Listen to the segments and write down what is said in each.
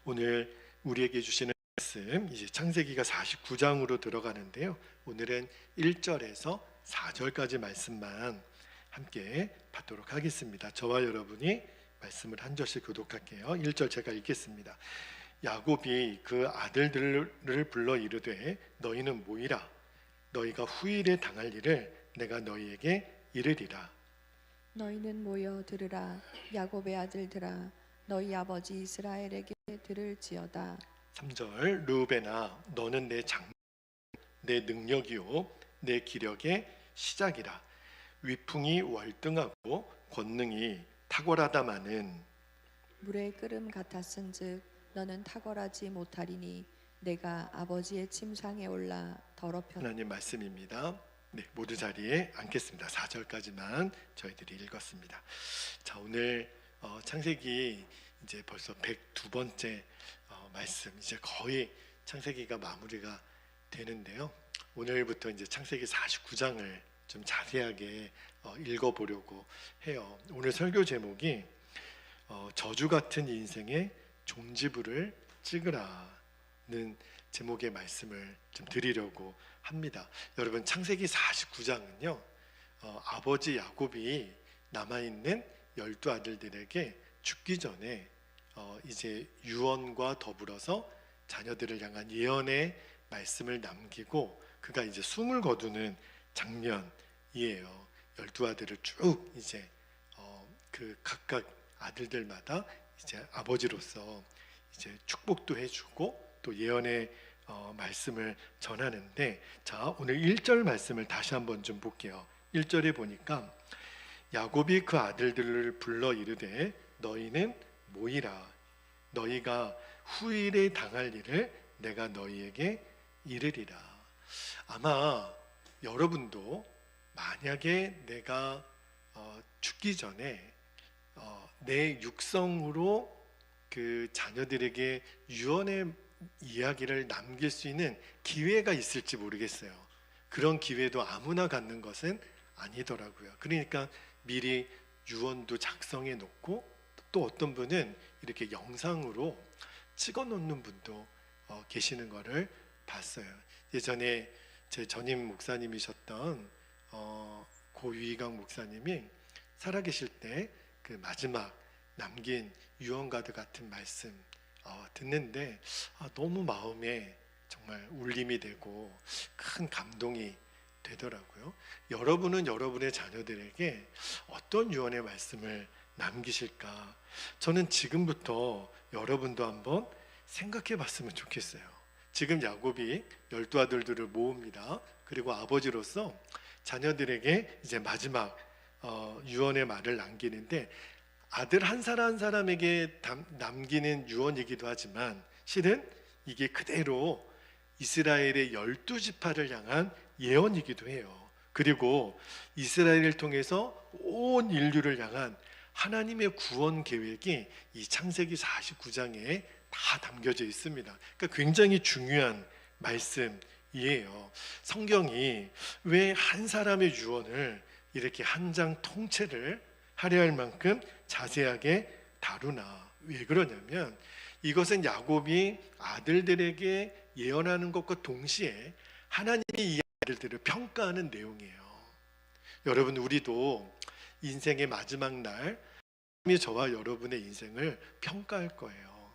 오늘 우리에게 주시는 말씀 이제 창세기가 49장으로 들어가는데요. 오늘은 1절에서 4절까지 말씀만 함께 받도록 하겠습니다. 저와 여러분이 말씀을 한 절씩 교독할게요. 1절 제가 읽겠습니다. 야곱이 그 아들들을 불러 이르되 너희는 모이라. 너희가 후일에 당할 일을 내가 너희에게 이르리라. 너희는 모여 들으라. 야곱의 아들들아, 너희 아버지 이스라엘에게 들을지어다. 3절 르우벤아, 너는 내 장래, 내 능력이요 내 기력의 시작이라. 위풍이 월등하고 권능이 탁월하다마는 물의 끓음 같았은즉 너는 탁월하지 못하리니 내가 아버지의 침상에 올라 더럽혔다. 하나님 말씀입니다. 네, 모두 자리에 앉겠습니다. 4절까지만 저희들이 읽었습니다. 자, 오늘 창세기 이제 벌써 102번째 말씀, 이제 거의 창세기가 마무리가 되는데요. 오늘부터 이제 창세기 49장을 좀 자세하게 읽어보려고 해요. 오늘 설교 제목이 저주 같은 인생의 종지부를 찍으라는 제목의 말씀을 좀 드리려고 합니다. 여러분, 창세기 49장은요 아버지 야곱이 남아있는 12아들들에게 죽기 전에 이제 유언과 더불어서 자녀들을 향한 예언의 말씀을 남기고 그가 이제 숨을 거두는 장면이에요. 12아들을 쭉 이제 그 각각 아들들마다 이제 아버지로서 이제 축복도 해주고 또 예언의 말씀을 전하는데, 자, 오늘 1절 말씀을 다시 한번 좀 볼게요. 1절에 보니까 야곱이 그 아들들을 불러 이르되 너희는 모이라. 너희가 후일에 당할 일을 내가 너희에게 이르리라. 아마 여러분도 만약에 내가 죽기 전에 내 육성으로 그 자녀들에게 유언의 이야기를 남길 수 있는 기회가 있을지 모르겠어요. 그런 기회도 아무나 갖는 것은 아니더라고요. 그러니까 미리 유언도 작성해 놓고 또 어떤 분은 이렇게 영상으로 찍어 놓는 분도 계시는 것을 봤어요. 예전에 제 전임 목사님이셨던 고 유희강 목사님이 살아계실 때 그 마지막 남긴 유언가드 같은 말씀 듣는데 너무 마음에 정말 울림이 되고 큰 감동이 되더라고요. 여러분은 여러분의 자녀들에게 어떤 유언의 말씀을 남기실까? 저는 지금부터 여러분도 한번 생각해 봤으면 좋겠어요. 지금 야곱이 12아들들을 모읍니다. 그리고 아버지로서 자녀들에게 이제 마지막 유언의 말을 남기는데, 아들 한 사람 한 사람에게 남기는 유언이기도 하지만 실은 이게 그대로 이스라엘의 12지파를 향한 예언이기도 해요. 그리고 이스라엘을 통해서 온 인류를 향한 하나님의 구원 계획이 이 창세기 49장에 다 담겨져 있습니다. 그러니까 굉장히 중요한 말씀이에요. 성경이 왜 한 사람의 유언을 이렇게 한 장 통째를 할애할 만큼 자세하게 다루나? 왜 그러냐면 이것은 야곱이 아들들에게 예언하는 것과 동시에 하나님이 이 아들들을 평가하는 내용이에요. 여러분, 우리도 인생의 마지막 날 하나님이 저와 여러분의 인생을 평가할 거예요.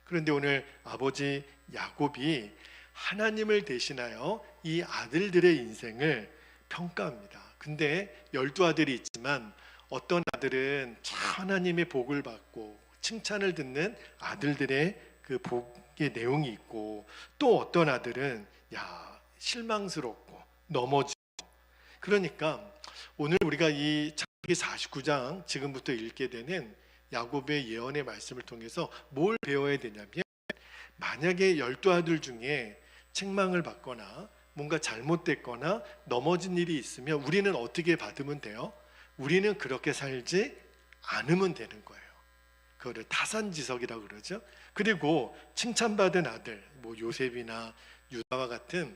그런데 오늘 아버지 야곱이 하나님을 대신하여 이 아들들의 인생을 평가합니다. 근데 12아들이 있지만 어떤 아들은 하나님의 복을 받고 칭찬을 듣는 아들들의 그 복의 내용이 있고, 또 어떤 아들은 실망스럽고 넘어지고. 그러니까 오늘 우리가 이 창세기 49장 지금부터 읽게 되는 야곱의 예언의 말씀을 통해서 뭘 배워야 되냐면, 만약에 12아들 중에 책망을 받거나 뭔가 잘못됐거나 넘어진 일이 있으면 우리는 어떻게 받으면 돼요? 우리는 그렇게 살지 않으면 되는 거예요. 그거를 타산지석이라고 그러죠. 그리고 칭찬받은 아들, 요셉이나 유다와 같은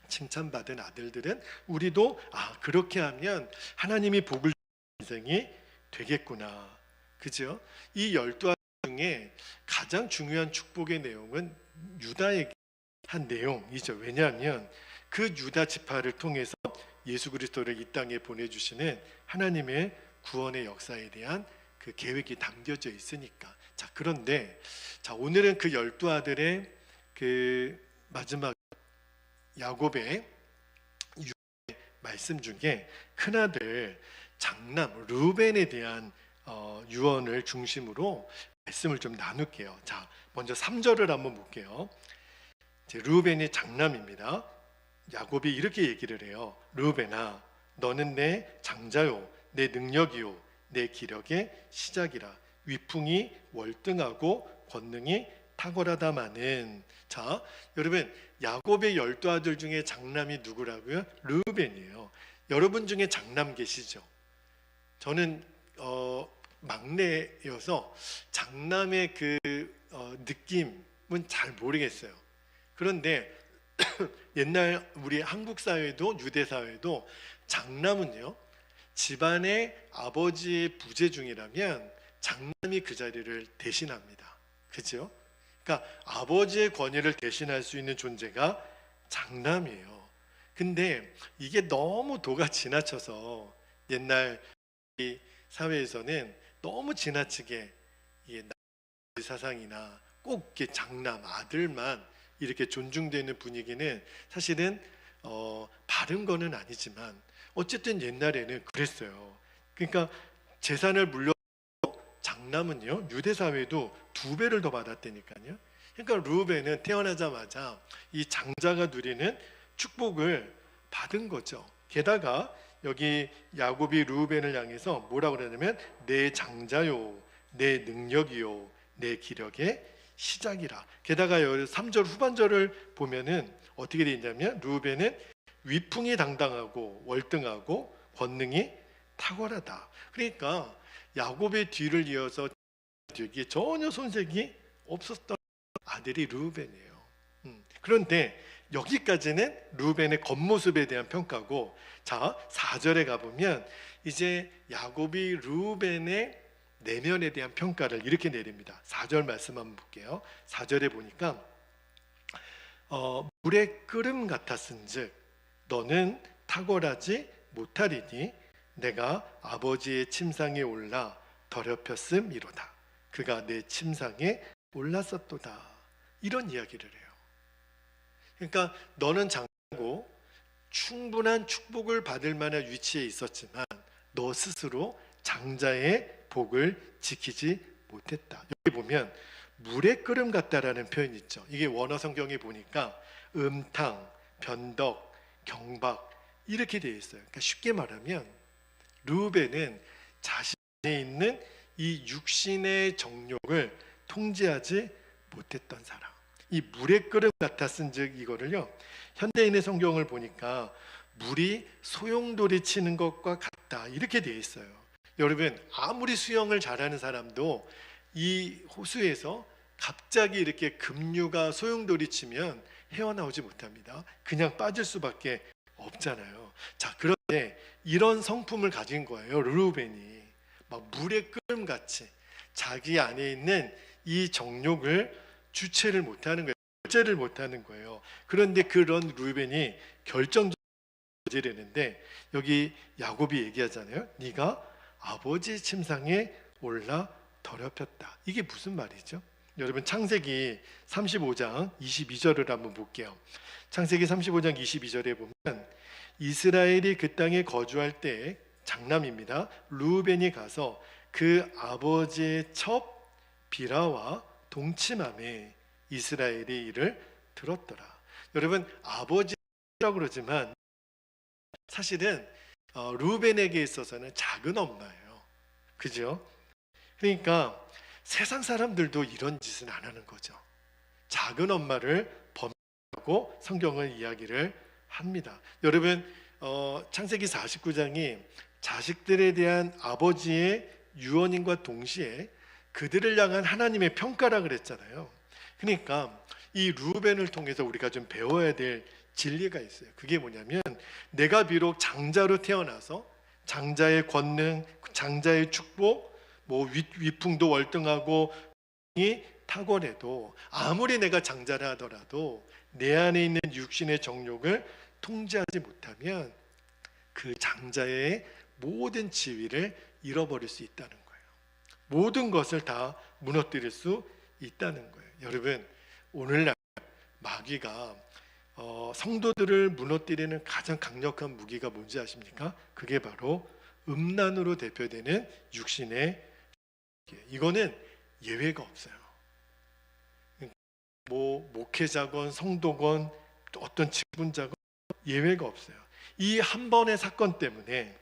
칭찬받은 아들들은 우리도 그렇게 하면 하나님이 복을 주는 인생이 되겠구나. 그죠? 이 12아들 중에 가장 중요한 축복의 내용은 유다에게 한 내용이죠. 왜냐하면 그 유다 지파를 통해서 예수 그리스도를 이 땅에 보내주시는 하나님의 구원의 역사에 대한 그 계획이 담겨져 있으니까. 자, 그런데 자, 오늘은 그 12아들의 그 마지막 야곱의 말씀 중에 큰아들 장남 르우벤에 대한 유언을 중심으로 말씀을 좀 나눌게요. 자, 먼저 3절을 한번 볼게요. 르우벤이 장남입니다. 야곱이 이렇게 얘기를 해요. 르우벤아, 너는 내 장자요, 내 능력이요, 내 기력의 시작이라. 위풍이 월등하고 권능이 탁월하다마는. 자, 여러분, 야곱의 12아들 중에 장남이 누구라고요? 르우벤이에요. 여러분 중에 장남 계시죠? 저는 막내여서 장남의 그 느낌은 잘 모르겠어요. 그런데 옛날 우리 한국 사회도 유대 사회도 장남은요, 집안의 아버지의 부재 중이라면 장남이 그 자리를 대신합니다. 그죠? 그러니까 아버지의 권위를 대신할 수 있는 존재가 장남이에요. 근데 이게 너무 도가 지나쳐서 옛날 이 사회에서는 너무 지나치게 이 사상이나 꼭 이렇게 장남 아들만 이렇게 존중되는 분위기는 사실은 바른 거는 아니지만 어쨌든 옛날에는 그랬어요. 그러니까 재산을 물려 장남은요, 유대 사회도 2배를 더 받았다니까요. 그러니까 르우벤은 태어나자마자 이 장자가 누리는 축복을 받은 거죠. 게다가 여기 야곱이 르우벤을 향해서 뭐라고 그러냐면 내 장자요, 내 능력이요, 내 기력의 시작이라. 게다가 여기 3절 후반절을 보면은 어떻게 되어 있냐면 르우벤은 위풍이 당당하고 월등하고 권능이 탁월하다. 그러니까 야곱의 뒤를 이어서 뒤에 전혀 손색이 없었던 아들이 르우벤이에요. 그런데 여기까지는 르우벤의 겉모습에 대한 평가고, 자 4절에 가보면 이제 야곱이 르우벤의 내면에 대한 평가를 이렇게 내립니다. 4절 말씀 한번 볼게요. 4절에 보니까 물의 끓음 같았은즉 너는 탁월하지 못하리니 내가 아버지의 침상에 올라 더럽혔음이로다. 그가 내 침상에 올랐었도다. 이런 이야기를 해요. 그러니까 너는 장자고 충분한 축복을 받을 만한 위치에 있었지만 너 스스로 장자의 복을 지키지 못했다. 여기 보면 물의 끓음 같다라는 표현이 있죠. 이게 원어 성경에 보니까 음탕, 변덕, 경박 이렇게 되어 있어요. 그러니까 쉽게 말하면 르우벤은 자신에 있는 이 육신의 정욕을 통제하지 못했던 사람. 이 물의 끓음 같았은즉 이거를요, 현대인의 성경을 보니까 물이 소용돌이 치는 것과 같다 이렇게 되어 있어요. 여러분, 아무리 수영을 잘하는 사람도 이 호수에서 갑자기 이렇게 급류가 소용돌이 치면 헤어나오지 못합니다. 그냥 빠질 수밖에 없잖아요. 자, 그런데 이런 성품을 가진 거예요. 르우벤이 막 물의 끓음같이 자기 안에 있는 이 정욕을 주체를 못하는 거예요. 절제를 못하는 거예요. 그런데 그런 르우벤이 결정적으로 저지르는데 여기 야곱이 얘기하잖아요. 네가 아버지 침상에 올라 더럽혔다. 이게 무슨 말이죠? 여러분, 창세기 35장 22절을 한번 볼게요. 창세기 35장 22절에 보면 이스라엘이 그 땅에 거주할 때 장남입니다. 르우벤이 가서 그 아버지의 첩 비라와 동침함에 이스라엘이 이를 들었더라. 여러분, 아버지라고 그러지만 사실은 르우벤에게 있어서는 작은 엄마예요. 그죠? 그러니까 세상 사람들도 이런 짓은 안 하는 거죠. 작은 엄마를 범하고 성경은 이야기를 합니다. 여러분, 창세기 49장이 자식들에 대한 아버지의 유언인과 동시에 그들을 향한 하나님의 평가라 그랬잖아요. 그러니까 이 르우벤을 통해서 우리가 좀 배워야 될 진리가 있어요. 그게 뭐냐면 내가 비록 장자로 태어나서 장자의 권능, 장자의 축복, 뭐 위풍도 월등하고 이 탁월해도 아무리 내가 장자를 하더라도 내 안에 있는 육신의 정욕을 통제하지 못하면 그 장자의 모든 지위를 잃어버릴 수 있다는 거예요. 모든 것을 다 무너뜨릴 수 있다는 거예요. 여러분, 오늘날 마귀가 성도들을 무너뜨리는 가장 강력한 무기가 뭔지 아십니까? 그게 바로 음란으로 대표되는 육신의, 이거는 예외가 없어요. 뭐 목회자건 성도건 어떤 직분자건 예외가 없어요. 이 한 번의 사건 때문에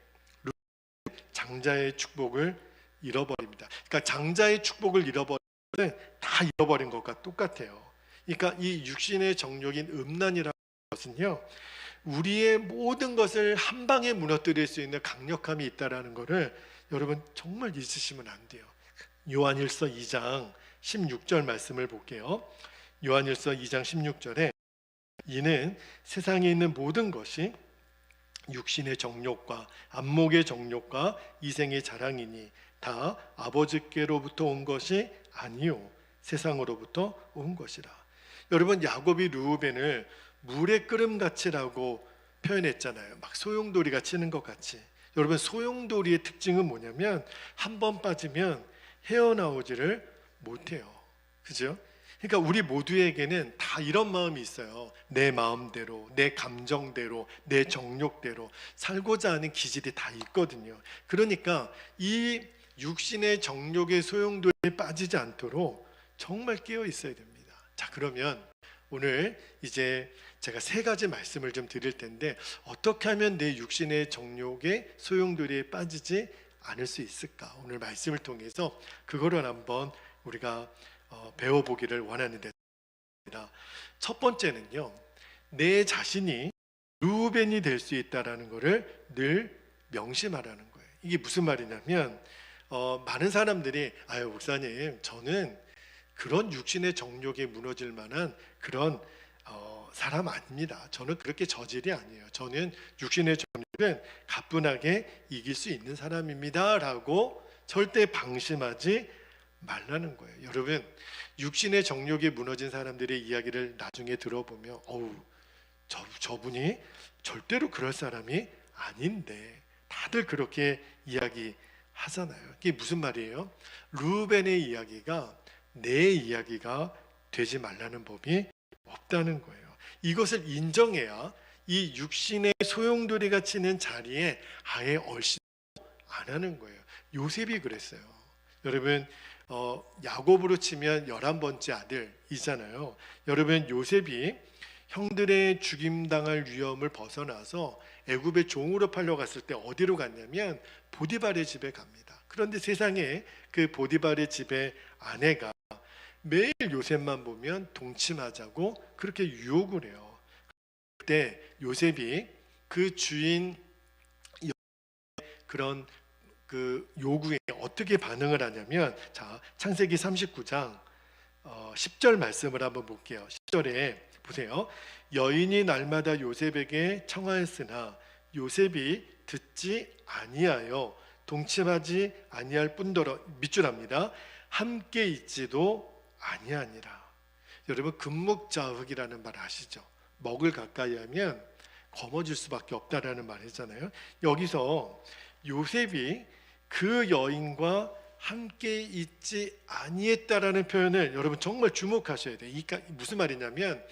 장자의 축복을 잃어버립니다. 그러니까 장자의 축복을 잃어버리면 다 잃어버린 것과 똑같아요. 그러니까 이 육신의 정욕인 음란이라는 것은요, 우리의 모든 것을 한 방에 무너뜨릴 수 있는 강력함이 있다라는 것을 여러분 정말 잊으시면 안 돼요. 요한일서 2장 16절 말씀을 볼게요. 요한일서 2장 16절에 이는 세상에 있는 모든 것이 육신의 정욕과 안목의 정욕과 이생의 자랑이니 다 아버지께로부터 온 것이 아니요 세상으로부터 온 것이라. 여러분, 야곱이 르우벤을 물의 끓음같이라고 표현했잖아요. 막 소용돌이가 치는 것 같이. 여러분, 소용돌이의 특징은 뭐냐면 한 번 빠지면 헤어나오지를 못해요. 그죠? 그러니까 우리 모두에게는 다 이런 마음이 있어요. 내 마음대로, 내 감정대로, 내 정욕대로 살고자 하는 기질이 다 있거든요. 그러니까 이 육신의 정욕의 소용돌이에 빠지지 않도록 정말 깨어 있어야 됩니다. 자, 그러면 오늘 이제 제가 세 가지 말씀을 좀 드릴 텐데, 어떻게 하면 내 육신의 정욕의 소용돌이에 빠지지 않을 수 있을까? 오늘 말씀을 통해서 그거를 한번 우리가 배워보기를 원하는데, 첫 번째는요, 내 자신이 르우벤이 될 수 있다라는 것을 늘 명심하라는 거예요. 이게 무슨 말이냐면 많은 사람들이 아유 목사님, 저는 그런 육신의 정욕에 무너질 만한 그런 사람 아닙니다. 저는 그렇게 저질이 아니에요. 저는 육신의 정욕은 가뿐하게 이길 수 있는 사람입니다 라고 절대 방심하지 말라는 거예요. 여러분, 육신의 정욕에 무너진 사람들의 이야기를 나중에 들어보면 저분이 절대로 그럴 사람이 아닌데 다들 그렇게 이야기하잖아요. 이게 무슨 말이에요? 르우벤의 이야기가 내 이야기가 되지 말라는 법이 없다는 거예요. 이것을 인정해야 이 육신의 소용돌이가 치는 자리에 아예 얼씬 안 하는 거예요. 요셉이 그랬어요. 여러분, 야곱으로 치면 11번째 아들이잖아요. 여러분, 요셉이 형들의 죽임당할 위험을 벗어나서 애굽의 종으로 팔려갔을 때 어디로 갔냐면 보디발의 집에 갑니다. 그런데 세상에 그 보디발의 집의 아내가 매일 요셉만 보면 동침하자고 그렇게 유혹을 해요. 그때 요셉이 그 주인 그런 그 요구에 어떻게 반응을 하냐면, 자, 창세기 39장 10절 말씀을 한번 볼게요. 10절에 보세요. 여인이 날마다 요셉에게 청하였으나 요셉이 듣지 아니하여 동침하지 아니할 뿐더러 밑줄합니다. 함께 있지도 아니하니라. 여러분, 금묵자흑이라는 말 아시죠? 먹을 가까이 하면 검어질 수밖에 없다라는 말이잖아요. 여기서 요셉이 그 여인과 함께 있지 아니했다라는 표현을 여러분 정말 주목하셔야 돼요. 그러니까 무슨 말이냐면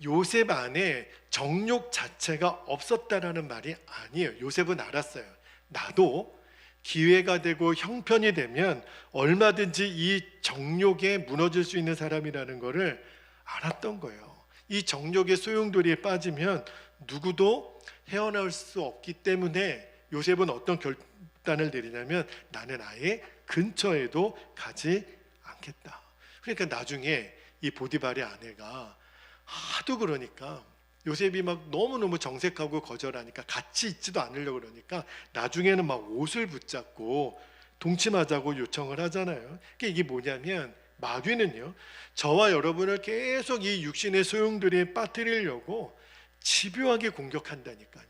요셉 안에 정욕 자체가 없었다라는 말이 아니에요. 요셉은 알았어요. 나도 기회가 되고 형편이 되면 얼마든지 이 정욕에 무너질 수 있는 사람이라는 것을 알았던 거예요. 이 정욕의 소용돌이에 빠지면 누구도 헤어나올 수 없기 때문에 요셉은 어떤 결단을 내리냐면 나는 아예 근처에도 가지 않겠다. 그러니까 나중에 이 보디발의 아내가 하도 그러니까 요셉이 막 너무너무 정색하고 거절하니까 같이 있지도 않으려고 그러니까 나중에는 막 옷을 붙잡고 동침하자고 요청을 하잖아요. 그러니까 이게 뭐냐면 마귀는요, 저와 여러분을 계속 이 육신의 소용돌이에 빠뜨리려고 집요하게 공격한다니까요.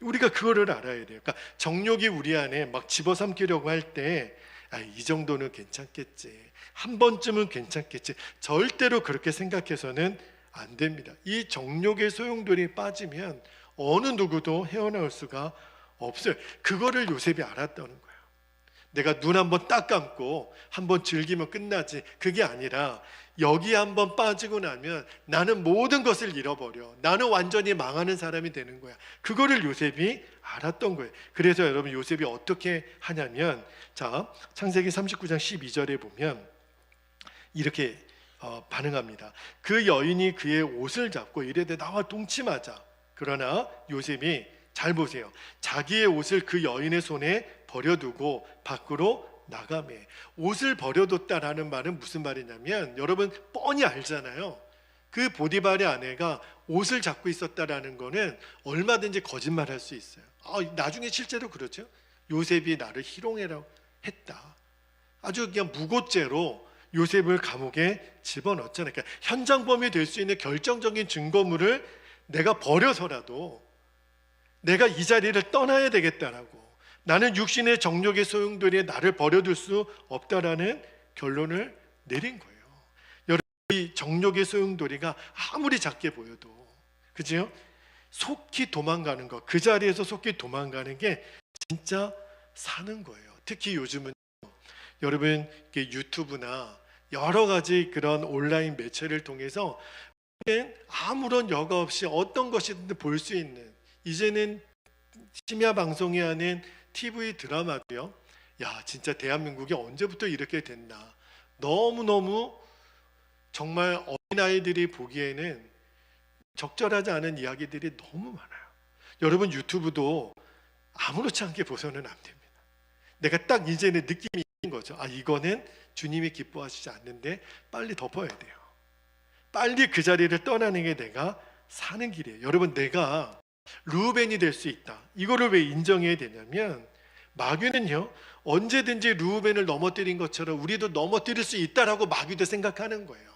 우리가 그거를 알아야 돼요. 그러니까 정욕이 우리 안에 막 집어삼키려고 할 때 이 정도는 괜찮겠지, 한 번쯤은 괜찮겠지, 절대로 그렇게 생각해서는 안 됩니다. 이 정욕의 소용돌이에 빠지면 어느 누구도 헤어나올 수가 없어요. 그거를 요셉이 알았다는 거예요. 내가 눈 한번 딱 감고 한번 즐기면 끝나지, 그게 아니라 여기 한번 빠지고 나면 나는 모든 것을 잃어버려, 나는 완전히 망하는 사람이 되는 거야. 그거를 요셉이 알았던 거예요. 그래서 여러분, 요셉이 어떻게 하냐면, 자, 창세기 39장 12절에 보면 이렇게 반응합니다. 그 여인이 그의 옷을 잡고 이르되 나와 동침하자. 그러나 요셉이, 잘 보세요, 자기의 옷을 그 여인의 손에 버려두고 밖으로 나가매. 옷을 버려뒀다라는 말은 무슨 말이냐면, 여러분 뻔히 알잖아요. 그 보디발의 아내가 옷을 잡고 있었다라는 거는 얼마든지 거짓말할 수 있어요. 나중에 실제로 그렇죠. 요셉이 나를 희롱해라고 했다, 아주 그냥 무고죄로 요셉을 감옥에 집어넣었잖아요. 그러니까 현장범이 될 수 있는 결정적인 증거물을 내가 버려서라도 내가 이 자리를 떠나야 되겠다라고, 나는 육신의 정욕의 소용돌이에 나를 버려둘 수 없다라는 결론을 내린 거예요. 여러분, 이 정욕의 소용돌이가 아무리 작게 보여도, 그죠? 속히 도망가는 것, 그 자리에서 속히 도망가는 게 진짜 사는 거예요. 특히 요즘은 여러분 유튜브나 여러 가지 그런 온라인 매체를 통해서 아무런 여과 없이 어떤 것이든 볼 수 있는, 이제는 심야 방송이 하는 TV 드라마도요, 야 진짜 대한민국이 언제부터 이렇게 됐나, 너무너무 정말 어린아이들이 보기에는 적절하지 않은 이야기들이 너무 많아요. 여러분 유튜브도 아무렇지 않게 보서는 안 됩니다. 내가 딱 이제는 느낌이 있는 거죠. 이거는 주님이 기뻐하시지 않는데 빨리 덮어야 돼요. 빨리 그 자리를 떠나는 게 내가 사는 길이에요. 여러분, 내가 르우벤이 될 수 있다, 이거를 왜 인정해야 되냐면, 마귀는요 언제든지 르우벤을 넘어뜨린 것처럼 우리도 넘어뜨릴 수 있다라고 마귀도 생각하는 거예요.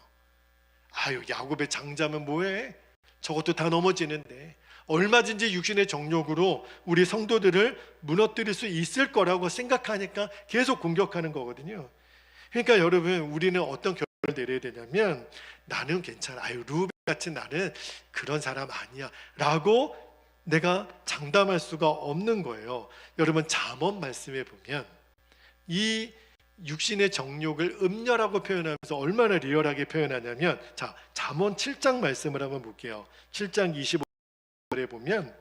야곱의 장자면 뭐해, 저것도 다 넘어지는데, 얼마든지 육신의 정욕으로 우리 성도들을 무너뜨릴 수 있을 거라고 생각하니까 계속 공격하는 거거든요. 그러니까 여러분, 우리는 어떤 결론을 내려야 되냐면, 나는 괜찮아, 르우벤 같은 나는 그런 사람 아니야 라고 내가 장담할 수가 없는 거예요. 여러분, 잠언 말씀에 보면 이 육신의 정욕을 음녀라고 표현하면서 얼마나 리얼하게 표현하냐면, 자, 잠언 7장 말씀을 한번 볼게요. 7장 25절에 보면,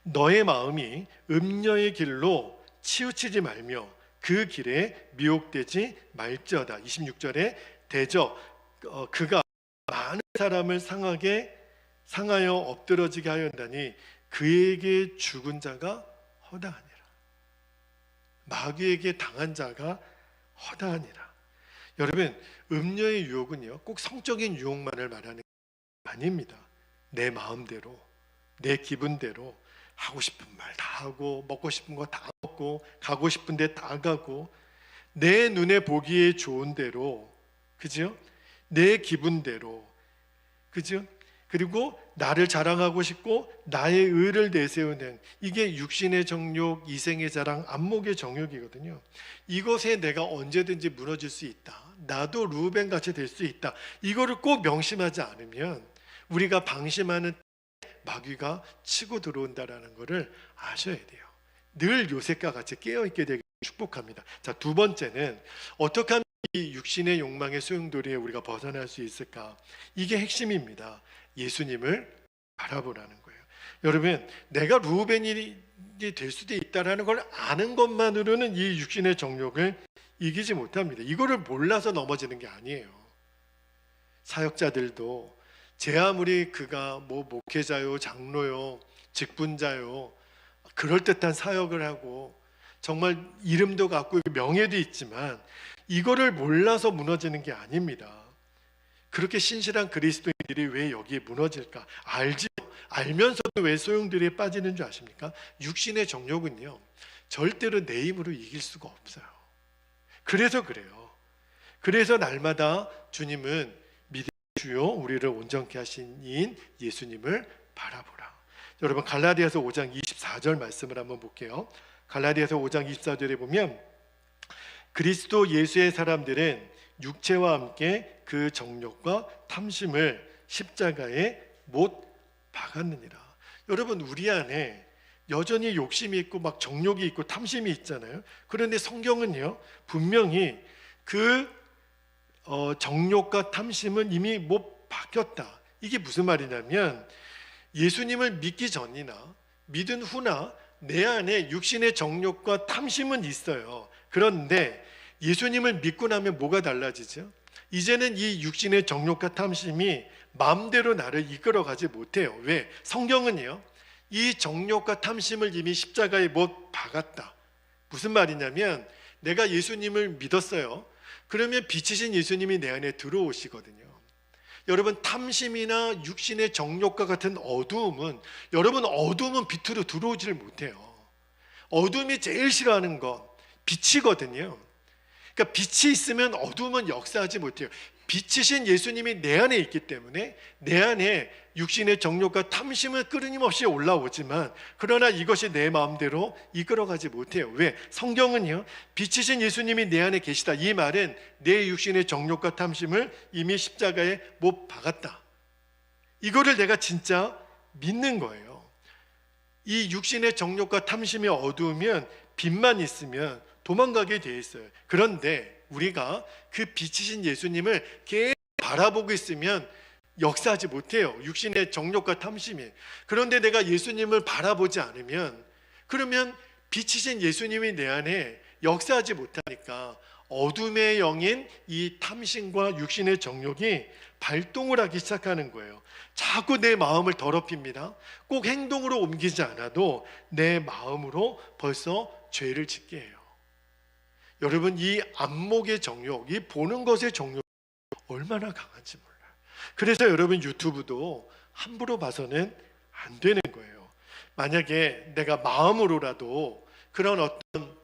너의 마음이 음녀의 길로 치우치지 말며 그 길에 미혹되지 말지어다. 26절에 대저 그가 많은 사람을 상하여 엎드러지게 하였다니 그에게 죽은 자가 허다하니라. 마귀에게 당한 자가 허다하니라. 여러분, 음녀의 유혹은요 꼭 성적인 유혹만을 말하는 게 아닙니다. 내 마음대로, 내 기분대로 하고 싶은 말 다 하고, 먹고 싶은 거 다 먹고, 가고 싶은 데 다 가고, 내 눈에 보기에 좋은 대로, 그죠? 내 기분대로, 그죠? 그리고 나를 자랑하고 싶고 나의 의를 내세우는, 이게 육신의 정욕, 이생의 자랑, 안목의 정욕이거든요. 이것에 내가 언제든지 무너질 수 있다, 나도 르우벤 같이 될 수 있다, 이거를 꼭 명심하지 않으면 우리가 방심하는 마귀가 치고 들어온다라는 것을 아셔야 돼요. 늘 요셉과 같이 깨어있게 되길 축복합니다. 자, 두 번째는 어떻게 하면 이 육신의 욕망의 소용돌이에 우리가 벗어날 수 있을까? 이게 핵심입니다. 예수님을 바라보라는 거예요. 여러분, 내가 르우벤이 될 수도 있다라는 걸 아는 것만으로는 이 육신의 정욕을 이기지 못합니다. 이거를 몰라서 넘어지는 게 아니에요. 사역자들도 제 아무리 그가 목회자요, 장로요, 직분자요, 그럴듯한 사역을 하고 정말 이름도 갖고 명예도 있지만 이거를 몰라서 무너지는 게 아닙니다. 그렇게 신실한 그리스도인들이 왜 여기에 무너질까? 알면서도 왜 소용돌이에 빠지는 줄 아십니까? 육신의 정욕은요 절대로 내 힘으로 이길 수가 없어요. 그래서 그래요. 그래서 날마다 주님은 주요 우리를 온전케 하신 이인 예수님을 바라보라. 여러분, 갈라디아서 5장 24절 말씀을 한번 볼게요. 갈라디아서 5장 24절에 보면, 그리스도 예수의 사람들은 육체와 함께 그 정욕과 탐심을 십자가에 못 박았느니라. 여러분, 우리 안에 여전히 욕심이 있고 막 정욕이 있고 탐심이 있잖아요. 그런데 성경은요, 분명히 그 정욕과 탐심은 이미 못 박혔다. 이게 무슨 말이냐면, 예수님을 믿기 전이나 믿은 후나 내 안에 육신의 정욕과 탐심은 있어요. 그런데 예수님을 믿고 나면 뭐가 달라지죠? 이제는 이 육신의 정욕과 탐심이 마음대로 나를 이끌어가지 못해요. 왜? 성경은요, 이 정욕과 탐심을 이미 십자가에 못 박았다. 무슨 말이냐면, 내가 예수님을 믿었어요. 그러면 빛이신 예수님이 내 안에 들어오시거든요. 여러분, 탐심이나 육신의 정욕과 같은 어두움은, 여러분, 어두움은 빛으로 들어오지를 못해요. 어두움이 제일 싫어하는 건 빛이거든요. 그러니까 빛이 있으면 어두움은 역사하지 못해요. 빛이신 예수님이 내 안에 있기 때문에 내 안에 육신의 정욕과 탐심은 끊임없이 올라오지만, 그러나 이것이 내 마음대로 이끌어가지 못해요. 왜? 성경은요, 빛이신 예수님이 내 안에 계시다. 이 말은 내 육신의 정욕과 탐심을 이미 십자가에 못 박았다. 이거를 내가 진짜 믿는 거예요. 이 육신의 정욕과 탐심이 어두우면, 빛만 있으면 도망가게 돼 있어요. 그런데 우리가 그 빛이신 예수님을 계속 바라보고 있으면 역사하지 못해요. 육신의 정욕과 탐심이. 그런데 내가 예수님을 바라보지 않으면, 그러면 빛이신 예수님이 내 안에 역사하지 못하니까 어둠의 영인 이 탐심과 육신의 정욕이 발동을 하기 시작하는 거예요. 자꾸 내 마음을 더럽힙니다. 꼭 행동으로 옮기지 않아도 내 마음으로 벌써 죄를 짓게 해요. 여러분, 이 안목의 정욕, 이 보는 것의 정욕 얼마나 강한지 몰라요. 그래서 여러분, 유튜브도 함부로 봐서는 안 되는 거예요. 만약에 내가 마음으로라도 그런 어떤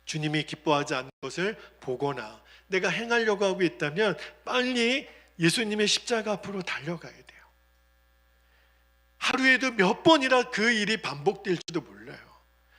주님이 기뻐하지 않는 것을 보거나 내가 행하려고 하고 있다면 빨리 예수님의 십자가 앞으로 달려가야 돼요. 하루에도 몇 번이나 그 일이 반복될지도 몰라요.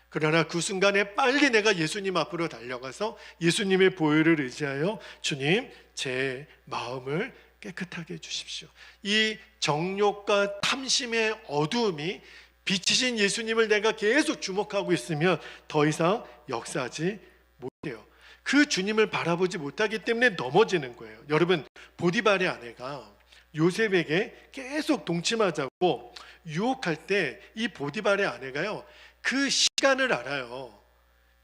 그러나 그 순간에 빨리 내가 예수님 앞으로 달려가서 예수님의 보혈을 의지하여, 주님, 제 마음을 깨끗하게 해주십시오. 이 정욕과 탐심의 어두움이 빛이신 예수님을 내가 계속 주목하고 있으면 더 이상 역사하지 못해요. 그 주님을 바라보지 못하기 때문에 넘어지는 거예요. 여러분, 보디발의 아내가 요셉에게 계속 동침하자고 유혹할 때 이 보디발의 아내가요, 그 시간을 알아요.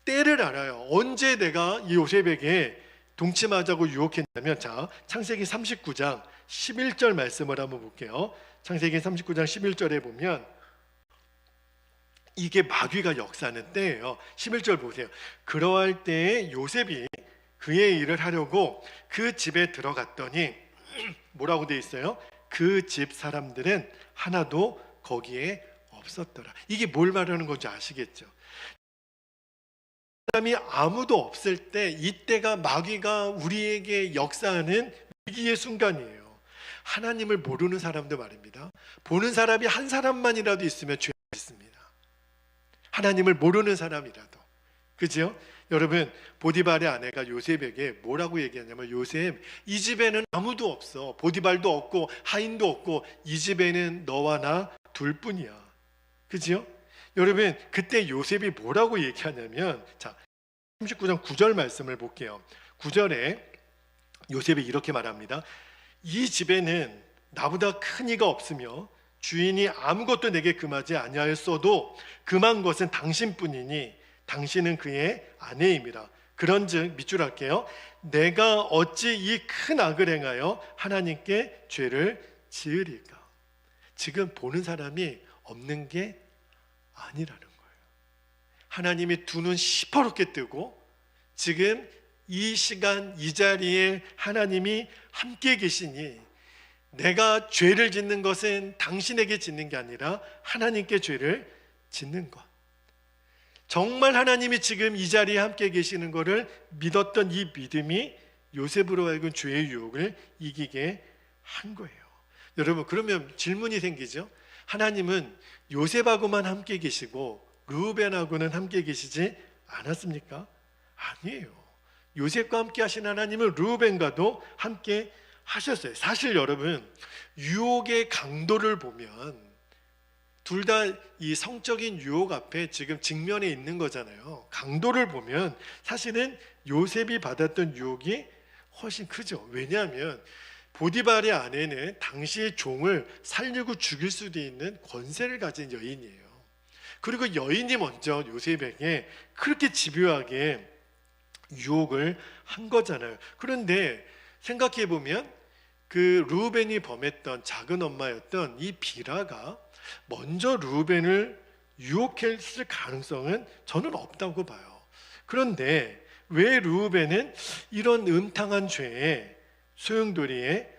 때를 알아요. 언제 내가 이 요셉에게 동침하자고 유혹했냐면, 자, 창세기 39장 11절 말씀을 한번 볼게요. 창세기 39장 11절에 보면 이게 마귀가 역사하는 때예요. 11절 보세요. 그러할 때에 요셉이 그의 일을 하려고 그 집에 들어갔더니 뭐라고 돼 있어요? 그 집 사람들은 하나도 거기에 없었더라. 이게 뭘 말하는 건지 아시겠죠? 사람이 아무도 없을 때, 이때가 마귀가 우리에게 역사하는 위기의 순간이에요. 하나님을 모르는 사람도 말입니다. 보는 사람이 한 사람만이라도 있으면 죄가 있습니다. 하나님을 모르는 사람이라도. 그죠? 여러분, 보디발의 아내가 요셉에게 뭐라고 얘기하냐면, 요셉, 이 집에는 아무도 없어. 보디발도 없고 하인도 없고 이 집에는 너와 나 둘뿐이야. 그죠? 여러분, 그때 요셉이 뭐라고 얘기하냐면, 자, 39장 9절 말씀을 볼게요. 9절에 요셉이 이렇게 말합니다. 이 집에는 나보다 큰 이가 없으며 주인이 아무것도 내게 금하지 아니하였어도 금한 것은 당신뿐이니 당신은 그의 아내임이라. 그런즉 밑줄 할게요. 내가 어찌 이 큰 악을 행하여 하나님께 죄를 지으리까. 지금 보는 사람이 없는 게 아니라는 거예요. 하나님이 두 눈 시퍼렇게 뜨고 지금 이 시간 이 자리에 하나님이 함께 계시니, 내가 죄를 짓는 것은 당신에게 짓는 게 아니라 하나님께 죄를 짓는 것. 정말 하나님이 지금 이 자리에 함께 계시는 것을 믿었던 이 믿음이 요셉으로 하여금 죄의 유혹을 이기게 한 거예요. 여러분, 그러면 질문이 생기죠. 하나님은 요셉하고만 함께 계시고 르우벤하고는 함께 계시지 않았습니까? 아니에요. 요셉과 함께 하신 하나님은 르우벤과도 함께 하셨어요. 사실 여러분, 유혹의 강도를 보면 둘 다 이 성적인 유혹 앞에 지금 직면해 있는 거잖아요. 강도를 보면 사실은 요셉이 받았던 유혹이 훨씬 크죠. 왜냐하면 보디발의 아내는 당시의 종을 살리고 죽일 수도 있는 권세를 가진 여인이에요. 그리고 여인이 먼저 요셉에게 그렇게 집요하게 유혹을 한 거잖아요. 그런데 생각해 보면 그 르우벤이 범했던 작은 엄마였던 이 비라가 먼저 르우벤을 유혹했을 가능성은 저는 없다고 봐요. 그런데 왜 르우벤은 이런 음탕한 죄에 소용돌이에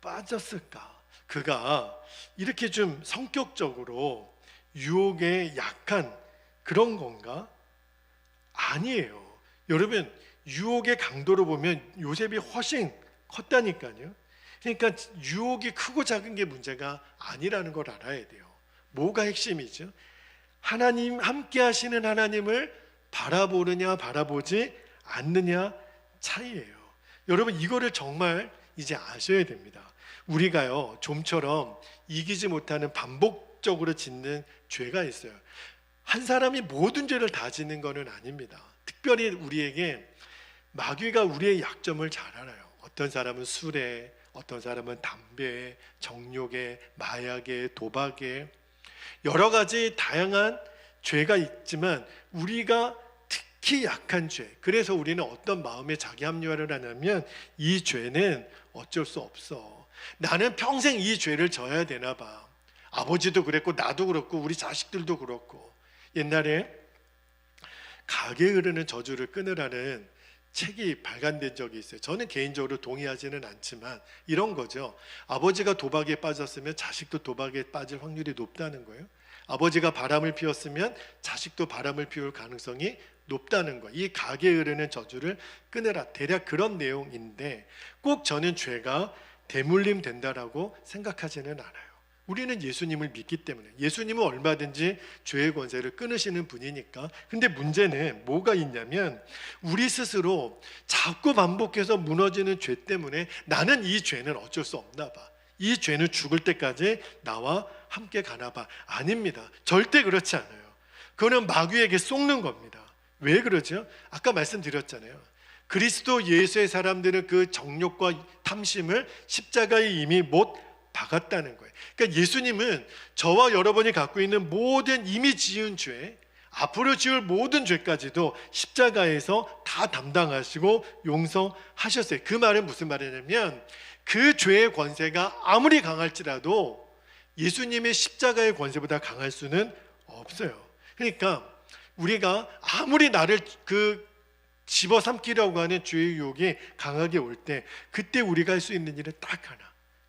빠졌을까? 그가 이렇게 좀 성격적으로 유혹에 약한 그런 건가? 아니에요. 여러분, 유혹의 강도로 보면 요셉이 훨씬 컸다니까요. 그러니까 유혹이 크고 작은 게 문제가 아니라는 걸 알아야 돼요. 뭐가 핵심이죠? 하나님, 함께 하시는 하나님을 바라보느냐 바라보지 않느냐 차이예요. 여러분, 이거를 정말 이제 아셔야 됩니다. 우리가요, 좀처럼 이기지 못하는 반복적으로 짓는 죄가 있어요. 한 사람이 모든 죄를 다 짓는 것은 아닙니다. 특별히 우리에게 마귀가 우리의 약점을 잘 알아요. 어떤 사람은 술에, 어떤 사람은 담배에, 정욕에, 마약에, 도박에, 여러 가지 다양한 죄가 있지만 우리가 특히 약한 죄, 그래서 우리는 어떤 마음에 자기 합리화를 하냐면 이 죄는 어쩔 수 없어. 나는 평생 이 죄를 져야 되나 봐. 아버지도 그랬고 나도 그렇고 우리 자식들도 그렇고. 옛날에 가게에 흐르는 저주를 끊으라는 책이 발간된 적이 있어요. 저는 개인적으로 동의하지는 않지만 이런 거죠. 아버지가 도박에 빠졌으면 자식도 도박에 빠질 확률이 높다는 거예요. 아버지가 바람을 피웠으면 자식도 바람을 피울 가능성이 높다는 거예요. 이 가게에 흐르는 저주를 끊으라. 대략 그런 내용인데 꼭 저는 죄가 대물림 된다라고 생각하지는 않아요. 우리는 예수님을 믿기 때문에 예수님은 얼마든지 죄의 권세를 끊으시는 분이니까. 근데 문제는 뭐가 있냐면 우리 스스로 자꾸 반복해서 무너지는 죄 때문에 나는 이 죄는 어쩔 수 없나 봐. 이 죄는 죽을 때까지 나와 함께 가나 봐. 아닙니다. 절대 그렇지 않아요. 그거는 마귀에게 속는 겁니다. 왜 그러죠? 아까 말씀드렸잖아요. 그리스도 예수의 사람들은 그 정욕과 탐심을 십자가에 이미 못 박았다는 거예요. 그러니까 예수님은 저와 여러분이 갖고 있는 모든 이미 지은 죄, 앞으로 지을 모든 죄까지도 십자가에서 다 담당하시고 용서하셨어요. 그 말은 무슨 말이냐면 그 죄의 권세가 아무리 강할지라도 예수님의 십자가의 권세보다 강할 수는 없어요. 그러니까 우리가 아무리 나를 집어삼키려고 하는 죄의 유혹이 강하게 올 때 그때 우리가 할 수 있는 일은 딱 하나,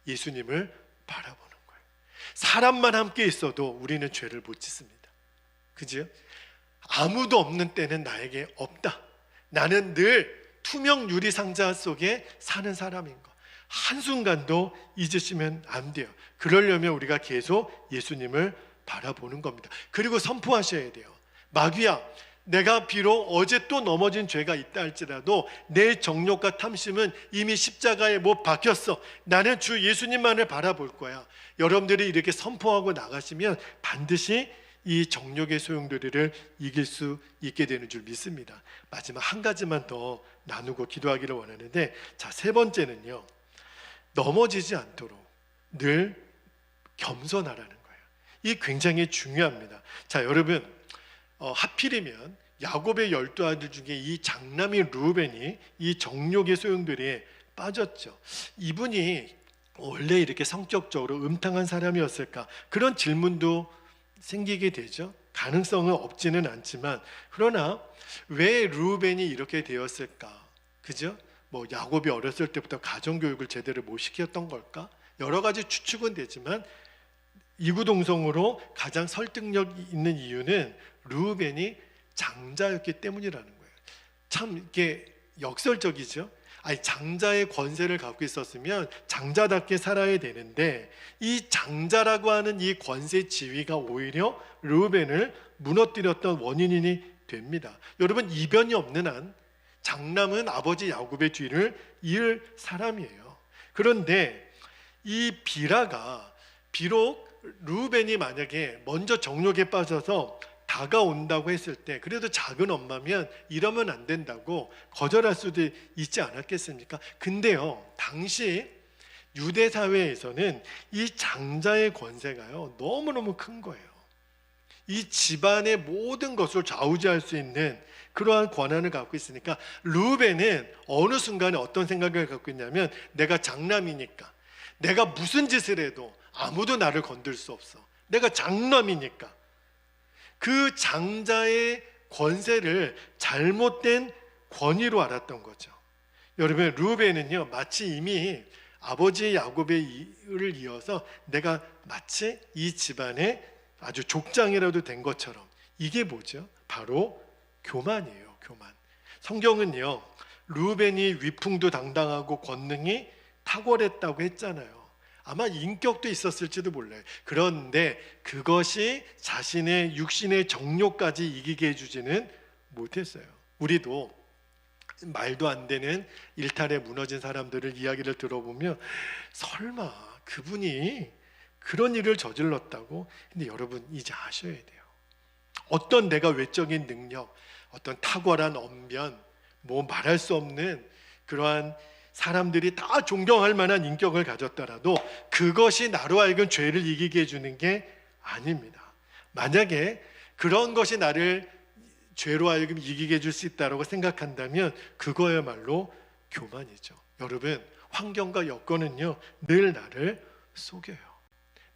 예수님을 바라보는 거예요. 사람만 함께 있어도 우리는 죄를 못 짓습니다. 그죠? 아무도 없는 때는 나에게 없다. 나는 늘 투명 유리 상자 속에 사는 사람인 거 한순간도 잊으시면 안 돼요. 그러려면 우리가 계속 예수님을 바라보는 겁니다. 그리고 선포하셔야 돼요. 마귀야, 내가 비록 어제 또 넘어진 죄가 있다 할지라도 내 정욕과 탐심은 이미 십자가에 못 박혔어. 나는 주 예수님만을 바라볼 거야. 여러분들이 이렇게 선포하고 나가시면 반드시 이 정욕의 소용돌이를 이길 수 있게 되는 줄 믿습니다. 마지막 한 가지만 더 나누고 기도하기를 원하는데, 자, 세 번째는요, 넘어지지 않도록 늘 겸손하라는 거예요. 이게 굉장히 중요합니다. 자, 여러분, 하필이면 야곱의 12아들 중에 이 장남이 르우벤이 이 정욕의 소용돌이에 빠졌죠. 이분이 원래 이렇게 성격적으로 음탕한 사람이었을까? 그런 질문도 생기게 되죠. 가능성은 없지는 않지만, 그러나 왜 르우벤이 이렇게 되었을까? 그죠? 뭐 야곱이 어렸을 때부터 가정교육을 제대로 못 시켰던 걸까? 여러 가지 추측은 되지만 이구동성으로 가장 설득력 있는 이유는 르우벤이 장자였기 때문이라는 거예요. 참 이게 역설적이죠. 아니, 장자의 권세를 갖고 있었으면 장자답게 살아야 되는데 이 장자라고 하는 이 권세 지위가 오히려 르우벤을 무너뜨렸던 원인이 됩니다. 여러분, 이변이 없는 한 장남은 아버지 야곱의 뒤를 이을 사람이에요. 그런데 이 비라가 비록 루벤이 만약에 먼저 정욕에 빠져서 다가온다고 했을 때 그래도 작은 엄마면 이러면 안 된다고 거절할 수도 있지 않았겠습니까? 근데요, 당시 유대 사회에서는 이 장자의 권세가요 너무너무 큰 거예요. 이 집안의 모든 것을 좌우지할 수 있는 그러한 권한을 갖고 있으니까 루벤은 어느 순간에 어떤 생각을 갖고 있냐면 내가 장남이니까 내가 무슨 짓을 해도 아무도 나를 건들 수 없어. 내가 장남이니까. 그 장자의 권세를 잘못된 권위로 알았던 거죠. 여러분, 루벤은요 마치 이미 아버지 야곱의 일을 이어서 내가 마치 이 집안의 아주 족장이라도 된 것처럼, 이게 뭐죠? 바로 교만이에요. 교만. 성경은요 루벤이 위풍도 당당하고 권능이 탁월했다고 했잖아요. 아마 인격도 있었을지도 몰라요. 그런데 그것이 자신의 육신의 정욕까지 이기게 해주지는 못했어요. 우리도 말도 안 되는 일탈에 무너진 사람들을 이야기를 들어보면 설마 그분이 그런 일을 저질렀다고? 근데 여러분 이제 아셔야 돼요. 어떤 내가 외적인 능력, 어떤 탁월한 언변, 뭐 말할 수 없는 그러한 사람들이 다 존경할 만한 인격을 가졌더라도 그것이 나로 하여금 죄를 이기게 해주는 게 아닙니다. 만약에 그런 것이 나를 죄로 하여금 이기게 해줄 수 있다고 생각한다면 그거야말로 교만이죠. 여러분, 환경과 여건은요 늘 나를 속여요.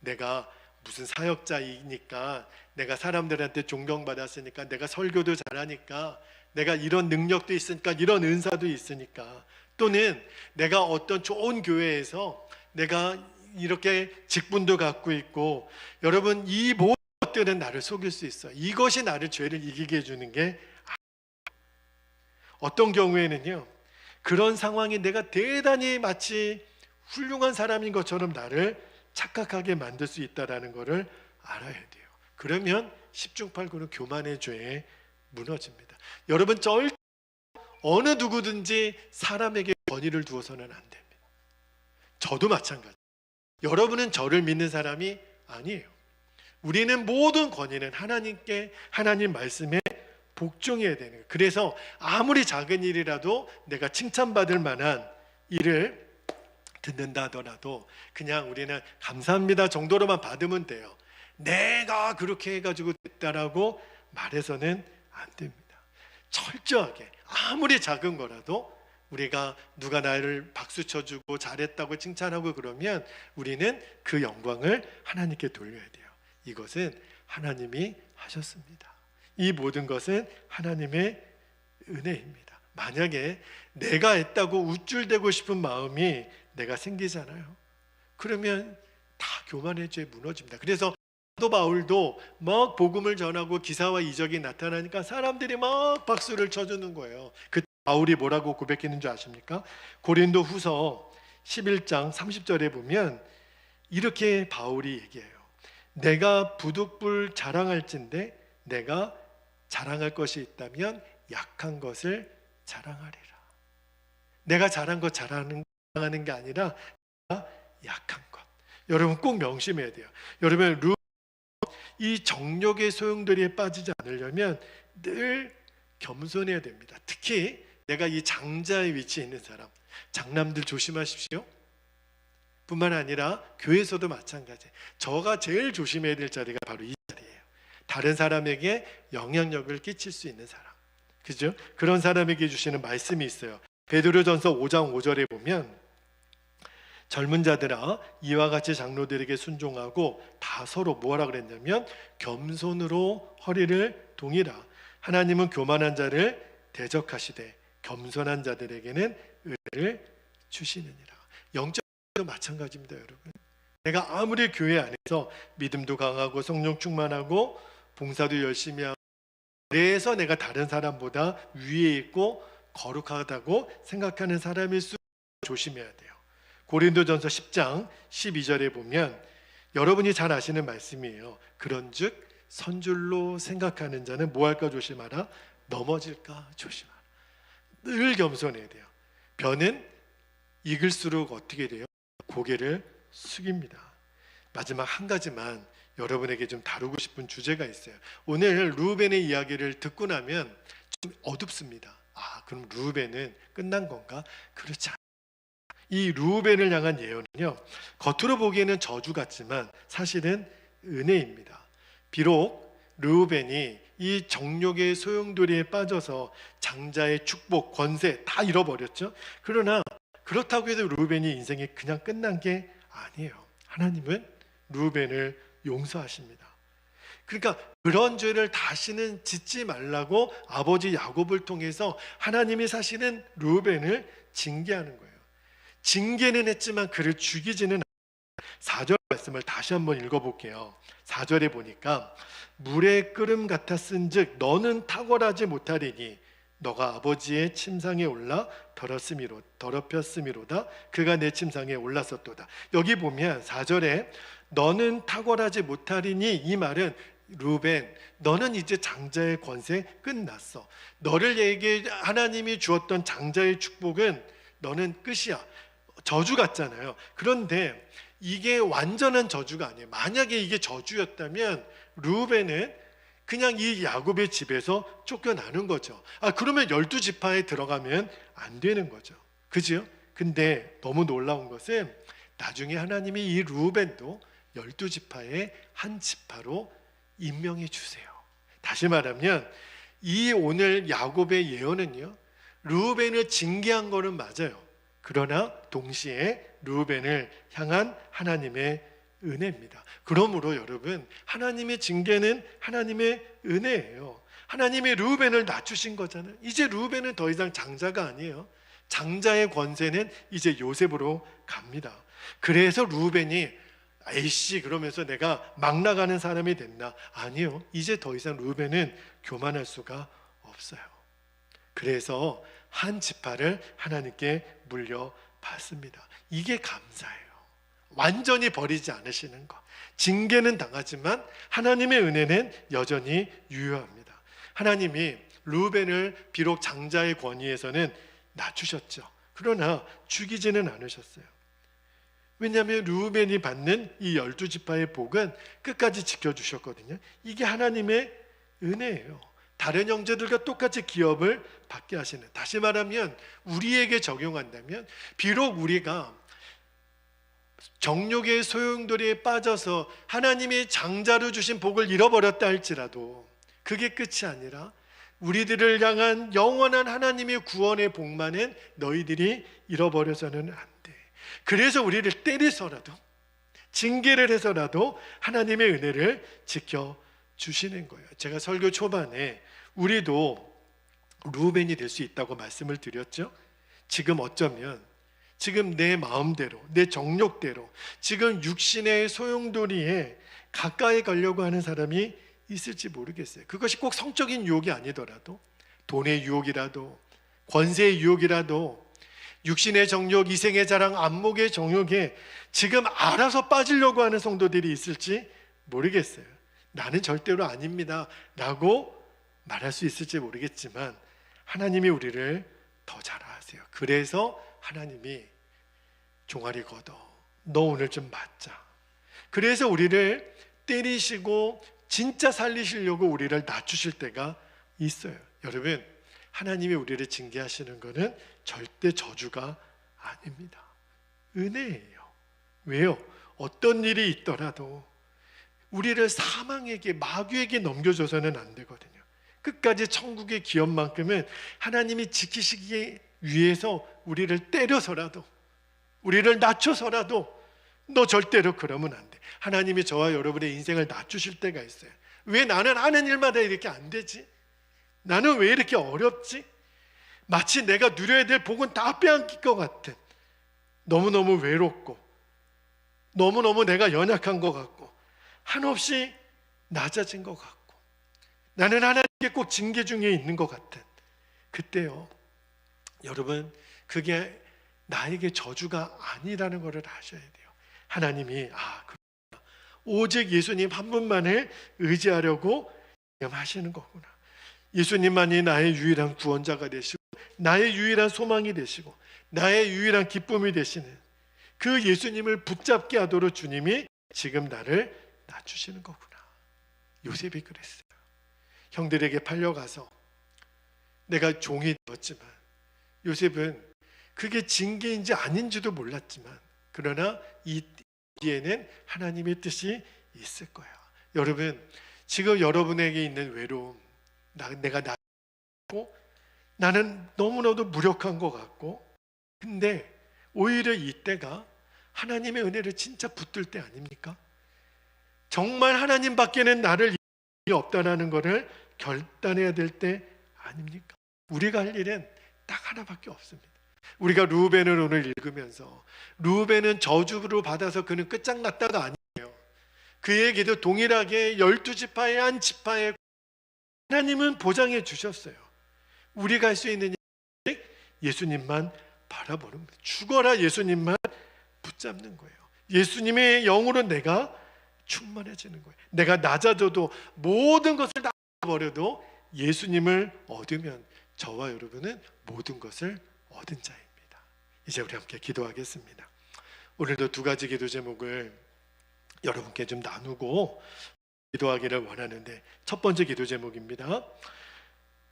내가 무슨 사역자이니까, 내가 사람들한테 존경받았으니까, 내가 설교도 잘하니까, 내가 이런 능력도 있으니까, 이런 은사도 있으니까, 또는 내가 어떤 좋은 교회에서 내가 이렇게 직분도 갖고 있고, 여러분 이 모든 것들은 나를 속일 수 있어요. 이것이 나를 죄를 이기게 해주는 게 어떤 경우에는요 그런 상황이 내가 대단히 마치 훌륭한 사람인 것처럼 나를 착각하게 만들 수 있다는 것을 알아야 돼요. 그러면 10중 8구는 교만의 죄에 무너집니다. 여러분 절대 어느 누구든지 사람에게 권위를 두어서는 안 됩니다. 저도 마찬가지. 여러분은 저를 믿는 사람이 아니에요. 우리는 모든 권위는 하나님께, 하나님 말씀에 복종해야 되는 거예요. 그래서 아무리 작은 일이라도 내가 칭찬받을 만한 일을 듣는다 하더라도 그냥 우리는 감사합니다 정도로만 받으면 돼요. 내가 그렇게 해가지고 됐다라고 말해서는 안 됩니다. 철저하게 아무리 작은 거라도 우리가 누가 나를 박수 쳐주고 잘했다고 칭찬하고 그러면 우리는 그 영광을 하나님께 돌려야 돼요. 이것은 하나님이 하셨습니다. 이 모든 것은 하나님의 은혜입니다. 만약에 내가 했다고 우쭐대고 싶은 마음이 내가 생기잖아요. 그러면 다 교만의 죄에 무너집니다. 그래서 사도 바울도 막 복음을 전하고 기사와 이적이 나타나니까 사람들이 막 박수를 쳐주는 거예요. 그 바울이 뭐라고 고백했는 줄 아십니까? 고린도 후서 11장 30절에 보면 이렇게 바울이 얘기해요. 내가 부득불 자랑할진대 내가 자랑할 것이 있다면 약한 것을 자랑하리라. 내가 잘한 것 자랑하는 게 아니라 약한 것. 여러분 꼭 명심해야 돼요. 여러분 이 정욕의 소용돌이에 빠지지 않으려면 늘 겸손해야 됩니다. 특히 내가 이 장자의 위치에 있는 사람, 장남들 조심하십시오. 뿐만 아니라 교회에서도 마찬가지. 저가 제일 조심해야 될 자리가 바로 이 자리예요. 다른 사람에게 영향력을 끼칠 수 있는 사람, 그죠? 그런 사람에게 주시는 말씀이 있어요. 베드로전서 5장 5절에 보면 젊은 자들아 이와 같이 장로들에게 순종하고 다 서로 뭐라 그랬냐면 겸손으로 허리를 동이라. 하나님은 교만한 자를 대적하시되 겸손한 자들에게는 은혜를 주시느니라. 영적도 마찬가지입니다, 여러분. 내가 아무리 교회 안에서 믿음도 강하고 성령 충만하고 봉사도 열심히 하고 그래서 내가 다른 사람보다 위에 있고 거룩하다고 생각하는 사람일수록 조심해야 돼요. 고린도전서 10장 12절에 보면 여러분이 잘 아시는 말씀이에요. 그런즉 선줄로 생각하는 자는 뭐 할까 조심하라? 넘어질까 조심하라. 늘 겸손해야 돼요. 벼는 익을수록 어떻게 돼요? 고개를 숙입니다. 마지막 한 가지만 여러분에게 좀 다루고 싶은 주제가 있어요. 오늘 르우벤의 이야기를 듣고 나면 좀 어둡습니다. 그럼 르우벤은 끝난 건가? 그렇지 않아요. 이 르우벤을 향한 예언은요, 겉으로 보기에는 저주 같지만 사실은 은혜입니다. 비록 르우벤이 이 정욕의 소용돌이에 빠져서 장자의 축복, 권세 다 잃어버렸죠. 그러나 그렇다고 해도 르우벤이 인생이 그냥 끝난 게 아니에요. 하나님은 르우벤을 용서하십니다. 그러니까 그런 죄를 다시는 짓지 말라고 아버지 야곱을 통해서 하나님이 사실은 르우벤을 징계하는 거예요. 징계는 했지만 그를 죽이지는 않아요. 4절 말씀을 다시 한번 읽어볼게요. 4절에 보니까 물의 끓음 같았은즉 너는 탁월하지 못하리니 너가 아버지의 침상에 올라 더럽혔음이로다. 그가 내 침상에 올랐었도다. 여기 보면 4절에 너는 탁월하지 못하리니, 이 말은 르우벤, 너는 이제 장자의 권세 끝났어. 너를에게 하나님이 주었던 장자의 축복은 너는 끝이야. 저주 같잖아요. 그런데 이게 완전한 저주가 아니에요. 만약에 이게 저주였다면 르우벤은 그냥 이 야곱의 집에서 쫓겨나는 거죠. 그러면 12지파에 들어가면 안 되는 거죠. 그죠? 근데 너무 놀라운 것은 나중에 하나님이 이 르우벤도 12지파의 한 지파로 임명해 주세요. 다시 말하면 이 오늘 야곱의 예언은요, 르우벤을 징계한 거는 맞아요. 그러나 동시에 르우벤을 향한 하나님의 은혜입니다. 그러므로 여러분, 하나님의 징계는 하나님의 은혜예요. 하나님이 르우벤을 낮추신 거잖아요. 이제 르우벤은 더 이상 장자가 아니에요. 장자의 권세는 이제 요셉으로 갑니다. 그래서 르우벤이 에이씨 그러면서 내가 막 나가는 사람이 됐나? 아니요. 이제 더 이상 르우벤은 교만할 수가 없어요. 그래서 한 지파를 하나님께 물려받습니다. 이게 감사해요. 완전히 버리지 않으시는 것. 징계는 당하지만 하나님의 은혜는 여전히 유효합니다. 하나님이 르우벤을 비록 장자의 권위에서는 낮추셨죠. 그러나 죽이지는 않으셨어요. 왜냐하면 르우벤이 받는 이 12지파의 복은 끝까지 지켜주셨거든요. 이게 하나님의 은혜예요. 다른 형제들과 똑같이 기업을 받게 하시는, 다시 말하면 우리에게 적용한다면 비록 우리가 정욕의 소용돌이에 빠져서 하나님이 장자로 주신 복을 잃어버렸다 할지라도 그게 끝이 아니라 우리들을 향한 영원한 하나님의 구원의 복만은 너희들이 잃어버려서는 안 돼. 그래서 우리를 때리서라도 징계를 해서라도 하나님의 은혜를 지켜주시는 거예요. 제가 설교 초반에 우리도 르우벤이 될 수 있다고 말씀을 드렸죠. 지금 어쩌면 지금 내 마음대로, 내 정욕대로, 지금 육신의 소용돌이에 가까이 가려고 하는 사람이 있을지 모르겠어요. 그것이 꼭 성적인 유혹이 아니더라도, 돈의 유혹이라도, 권세의 유혹이라도, 육신의 정욕, 이생의 자랑, 안목의 정욕에 지금 알아서 빠지려고 하는 성도들이 있을지 모르겠어요. 나는 절대로 아닙니다 라고 말할 수 있을지 모르겠지만 하나님이 우리를 더 잘 아세요. 그래서 하나님이 종아리 걷어, 너 오늘 좀 맞자. 그래서 우리를 때리시고 진짜 살리시려고 우리를 낮추실 때가 있어요. 여러분, 하나님이 우리를 징계하시는 것은 절대 저주가 아닙니다. 은혜예요. 왜요? 어떤 일이 있더라도 우리를 사망에게, 마귀에게 넘겨줘서는 안 되거든요. 끝까지 천국의 기업만큼은 하나님이 지키시기 위해서 우리를 때려서라도, 우리를 낮춰서라도 너 절대로 그러면 안 돼. 하나님이 저와 여러분의 인생을 낮추실 때가 있어요. 왜 나는 하는 일마다 이렇게 안 되지? 나는 왜 이렇게 어렵지? 마치 내가 누려야 될 복은 다 빼앗길 것 같은, 너무너무 외롭고 너무너무 내가 연약한 것 같고 한없이 낮아진 것 같고 나는 하나님께 꼭 징계 중에 있는 것 같은 그때요, 여러분, 그게 나에게 저주가 아니라는 것을 아셔야 돼요. 하나님이 오직 예수님 한 분만을 의지하려고 하시는 거구나. 예수님만이 나의 유일한 구원자가 되시고 나의 유일한 소망이 되시고 나의 유일한 기쁨이 되시는 그 예수님을 붙잡게 하도록 주님이 지금 나를 낮추시는 거구나. 요셉이 그랬어요. 형들에게 팔려가서 내가 종이 되었지만, 요셉은 그게 징계인지 아닌지도 몰랐지만, 그러나 이 뒤에는 하나님의 뜻이 있을 거야. 여러분, 지금 여러분에게 있는 외로움, 내가 나고 나는 너무나도 무력한 것 같고, 근데 오히려 이때가 하나님의 은혜를 진짜 붙들 때 아닙니까? 정말 하나님밖에는 나를 일이 없다라는 것을 결단해야 될 때 아닙니까? 우리가 할 일은 딱 하나밖에 없습니다. 우리가 루벤을 오늘 읽으면서, 루벤은 저주를 받아서 그는 끝장났다가 아니에요. 그에게도 동일하게 12지파의 한 지파에 하나님은 보장해 주셨어요. 우리가 할 수 있는 일, 예수님만 바라보는 거예요. 죽어라 예수님만 붙잡는 거예요. 예수님의 영으로 내가 충만해지는 거예요. 내가 낮아져도 모든 것을 다 버려도 예수님을 얻으면 저와 여러분은 모든 것을 얻은 자입니다. 이제 우리 함께 기도하겠습니다. 오늘도 두 가지 기도 제목을 여러분께 좀 나누고 기도하기를 원하는데, 첫 번째 기도 제목입니다.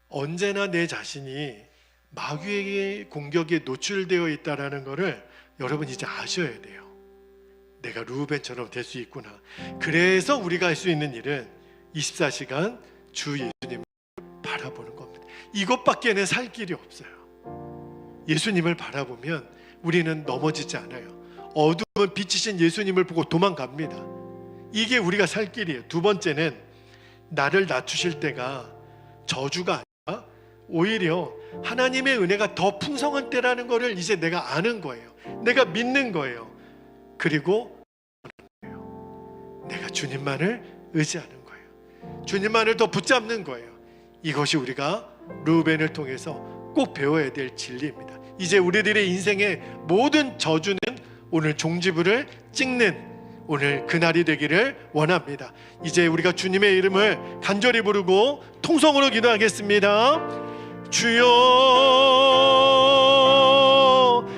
언제나 내 자신이 마귀의 공격에 노출되어 있다는 것을 여러분 이제 아셔야 돼요. 내가 루벤처럼 될 수 있구나. 그래서 우리가 할 수 있는 일은 24시간 주 예수님을 바라보는 겁니다. 이것밖에는 살 길이 없어요. 예수님을 바라보면 우리는 넘어지지 않아요. 어두움은 비치신 예수님을 보고 도망갑니다. 이게 우리가 살 길이에요. 두 번째는 나를 낮추실 때가 저주가 아니라 오히려 하나님의 은혜가 더 풍성한 때라는 것을 이제 내가 아는 거예요. 내가 믿는 거예요. 그리고 내가 주님만을 의지하는 거예요. 주님만을 더 붙잡는 거예요. 이것이 우리가 루벤을 통해서 꼭 배워야 될 진리입니다. 이제 우리들의 인생의 모든 저주는 오늘 종지부를 찍는 오늘 그날이 되기를 원합니다. 이제 우리가 주님의 이름을 간절히 부르고 통성으로 기도하겠습니다. 주여